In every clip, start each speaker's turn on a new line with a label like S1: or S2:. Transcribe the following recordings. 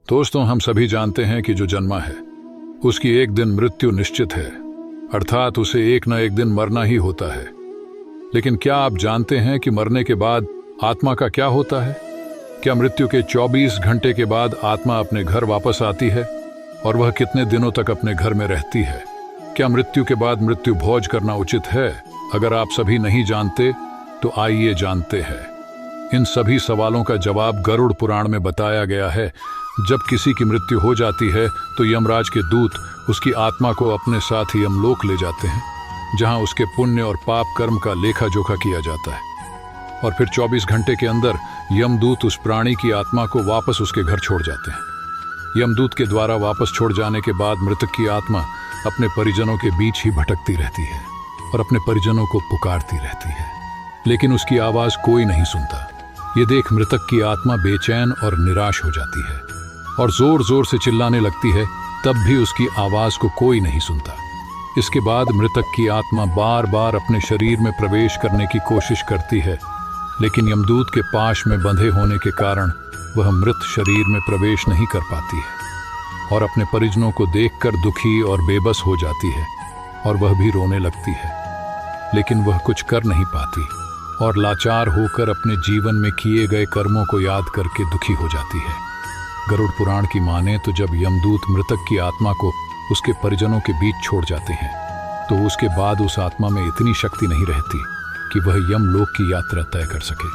S1: दोस्तों, हम सभी जानते हैं कि जो जन्मा है उसकी एक दिन मृत्यु निश्चित है, अर्थात उसे एक न एक दिन मरना ही होता है। लेकिन क्या आप जानते हैं कि मरने के बाद आत्मा का क्या होता है? क्या मृत्यु के 24 घंटे के बाद आत्मा अपने घर वापस आती है? और वह कितने दिनों तक अपने घर में रहती है? क्या मृत्यु के बाद मृत्यु भोज करना उचित है? अगर आप सभी नहीं जानते तो आइए जानते हैं। इन सभी सवालों का जवाब गरुड़ पुराण में बताया गया है। जब किसी की मृत्यु हो जाती है तो यमराज के दूत उसकी आत्मा को अपने साथ ही यमलोक ले जाते हैं, जहां उसके पुण्य और पाप कर्म का लेखा जोखा किया जाता है। और फिर 24 घंटे के अंदर यमदूत उस प्राणी की आत्मा को वापस उसके घर छोड़ जाते हैं। यमदूत के द्वारा वापस छोड़ जाने के बाद मृतक की आत्मा अपने परिजनों के बीच ही भटकती रहती है और अपने परिजनों को पुकारती रहती है, लेकिन उसकी आवाज कोई नहीं सुनता। ये देख मृतक की आत्मा बेचैन और निराश हो जाती है और जोर जोर से चिल्लाने लगती है, तब भी उसकी आवाज को कोई नहीं सुनता। इसके बाद मृतक की आत्मा बार बार अपने शरीर में प्रवेश करने की कोशिश करती है, लेकिन यमदूत के पाश में बंधे होने के कारण वह मृत शरीर में प्रवेश नहीं कर पाती है और अपने परिजनों को देखकर दुखी और बेबस हो जाती है और वह भी रोने लगती है, लेकिन वह कुछ कर नहीं पाती और लाचार होकर अपने जीवन में किए गए कर्मों को याद करके दुखी हो जाती है। गरुड़ पुराण की माने तो जब यमदूत मृतक की आत्मा को उसके परिजनों के बीच छोड़ जाते हैं तो उसके बाद उस आत्मा में इतनी शक्ति नहीं रहती कि वह यमलोक की यात्रा तय कर सके।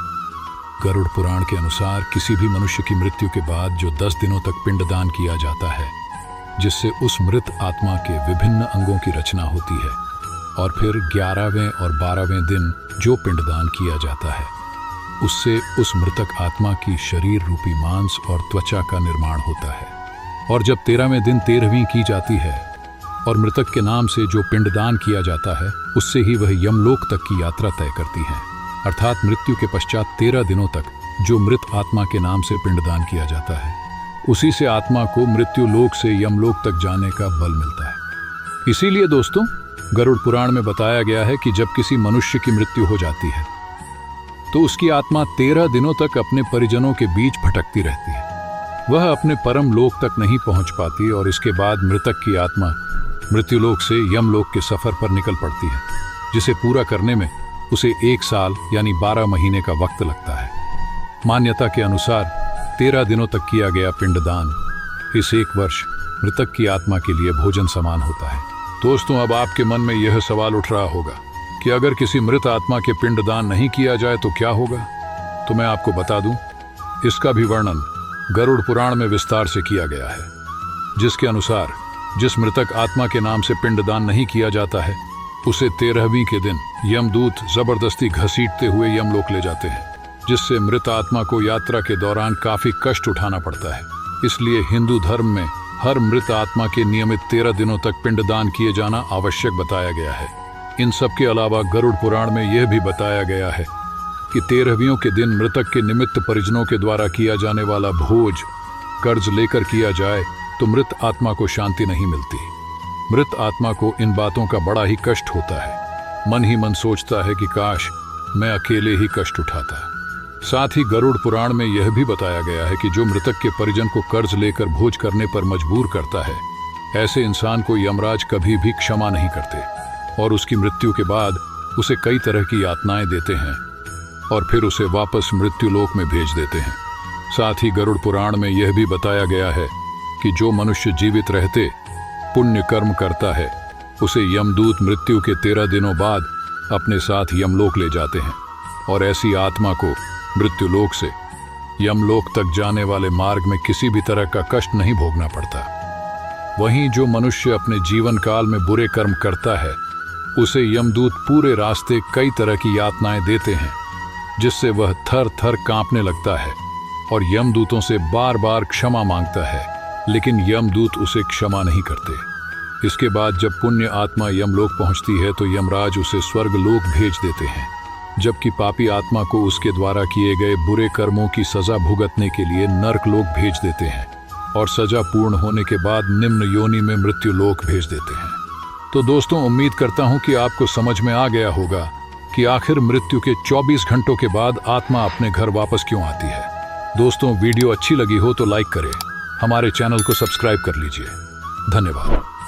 S1: गरुड़ पुराण के अनुसार किसी भी मनुष्य की मृत्यु के बाद जो 10 दिनों तक पिंडदान किया जाता है, जिससे उस मृत आत्मा के विभिन्न अंगों की रचना होती है, और फिर 11वें और 12वें दिन जो पिंडदान किया जाता है उससे उस मृतक आत्मा की शरीर रूपी मांस और त्वचा का निर्माण होता है। और जब 13वें दिन 13वीं की जाती है और मृतक के नाम से जो पिंडदान किया जाता है उससे ही वह यमलोक तक की यात्रा तय करती है, अर्थात मृत्यु के पश्चात 13 दिनों तक जो मृत आत्मा के नाम से पिंडदान किया जाता है उसी से आत्मा को मृत्यु लोक से यमलोक तक जाने का बल मिलता है। इसीलिए दोस्तों, गरुड़ पुराण में बताया गया है कि जब किसी मनुष्य की मृत्यु हो जाती है तो उसकी आत्मा 13 दिनों तक अपने परिजनों के बीच भटकती रहती है। वह अपने परम लोक तक नहीं पहुंच पाती और इसके बाद मृतक की आत्मा मृत्युलोक से यमलोक के सफर पर निकल पड़ती है, जिसे पूरा करने में उसे 1 साल यानी 12 महीने का वक्त लगता है। मान्यता के अनुसार 13 दिनों तक किया गया पिंडदान इस 1 वर्ष मृतक की आत्मा के लिए भोजन समान होता है। दोस्तों, अब आपके मन में यह सवाल उठ रहा होगा कि अगर किसी मृत आत्मा के पिंडदान नहीं किया जाए तो क्या होगा? तो मैं आपको बता दूं, इसका भी वर्णन गरुड़ पुराण में विस्तार से किया गया है, जिसके अनुसार जिस मृतक आत्मा के नाम से पिंडदान नहीं किया जाता है उसे 13वीं के दिन यमदूत जबरदस्ती घसीटते हुए यमलोक ले जाते हैं, जिससे मृत आत्मा को यात्रा के दौरान काफी कष्ट उठाना पड़ता है। इसलिए हिंदू धर्म में हर मृत आत्मा के नियमित 13 दिनों तक पिंडदान किए जाना आवश्यक बताया गया है। इन सब के अलावा गरुड़ पुराण में यह भी बताया गया है कि 13वीं के दिन मृतक के निमित्त परिजनों के द्वारा किया जाने वाला भोज कर्ज लेकर किया जाए तो मृत आत्मा को शांति नहीं मिलती। मृत आत्मा को इन बातों का बड़ा ही कष्ट होता है। मन ही मन सोचता है कि काश मैं अकेले ही कष्ट उठाता। साथ ही गरुड़ पुराण में यह भी बताया गया है कि जो मृतक के परिजन को कर्ज लेकर भोज करने पर मजबूर करता है, ऐसे इंसान को यमराज कभी भी क्षमा नहीं करते और उसकी मृत्यु के बाद उसे कई तरह की यातनाएं देते हैं और फिर उसे वापस मृत्युलोक में भेज देते हैं। साथ ही गरुड़ पुराण में यह भी बताया गया है कि जो मनुष्य जीवित रहते पुण्य कर्म करता है उसे यमदूत मृत्यु के 13 दिनों बाद अपने साथ यमलोक ले जाते हैं और ऐसी आत्मा को मृत्युलोक से यमलोक तक जाने वाले मार्ग में किसी भी तरह का कष्ट नहीं भोगना पड़ता। वहीं जो मनुष्य अपने जीवन काल में बुरे कर्म करता है उसे यमदूत पूरे रास्ते कई तरह की यातनाएं देते हैं, जिससे वह थर थर कांपने लगता है और यमदूतों से बार बार क्षमा मांगता है, लेकिन यमदूत उसे क्षमा नहीं करते। इसके बाद जब पुण्य आत्मा यमलोक पहुंचती है तो यमराज उसे स्वर्गलोक भेज देते हैं, जबकि पापी आत्मा को उसके द्वारा किए गए बुरे कर्मों की सजा भुगतने के लिए नर्कलोक भेज देते हैं और सजा पूर्ण होने के बाद निम्न योनि में मृत्युलोक भेज देते हैं। तो दोस्तों, उम्मीद करता हूं कि आपको समझ में आ गया होगा कि आखिर मृत्यु के 24 घंटों के बाद आत्मा अपने घर वापस क्यों आती है। दोस्तों, वीडियो अच्छी लगी हो तो लाइक करें, हमारे चैनल को सब्सक्राइब कर लीजिए। धन्यवाद।